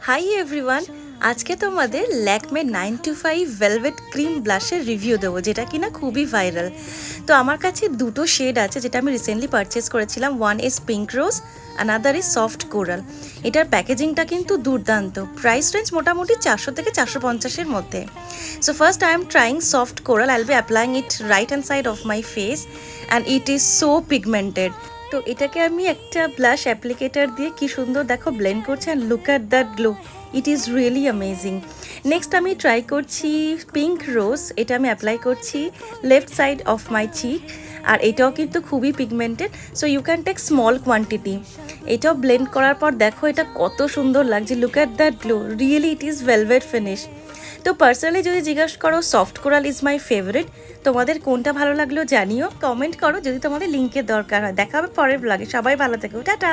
High everyone, আজকে তোমাদের Lakme 9to5 velvet cream ব্লাশের রিভিউ দেবো, যেটা কিনা খুবই ভাইরাল। তো আমার কাছে দুটো শেড আছে যেটা আমি রিসেন্টলি পারচেস করেছিলাম। One is pink rose, another is soft coral. এটার প্যাকেজিংটা কিন্তু দুর্দান্ত। প্রাইস রেঞ্জ মোটামুটি 400 থেকে 450-এর মধ্যে। So first I am trying soft coral. I will be applying it right hand side of my face and it is so pigmented. তো এটাকে আমি একটা ব্লাশ অ্যাপ্লিকেটার দিয়ে কি সুন্দর দেখো ব্লেন্ড করছি, and look at that glow, it is really amazing. Next আমি ট্রাই করছি পিঙ্ক রোজ। এটা আমি অ্যাপ্লাই করছি left side of my cheek, আর এটাও কিন্তু খুবই pigmented, so you can take small quantity. এটাও ব্লেন্ড করার পর দেখো এটা কত সুন্দর লাগছে, look at that glow, really it is velvet finish. তো পার্সোনালি যদি জিজ্ঞেস করো, soft coral is my favourite. তোমাদের কোনটা ভালো লাগলো জানিও, কমেন্ট করো যদি তোমাদের লিঙ্কের দরকার হয়। দেখা হবে পরের ব্লগে। সবাই ভালো থেকো, টাটা।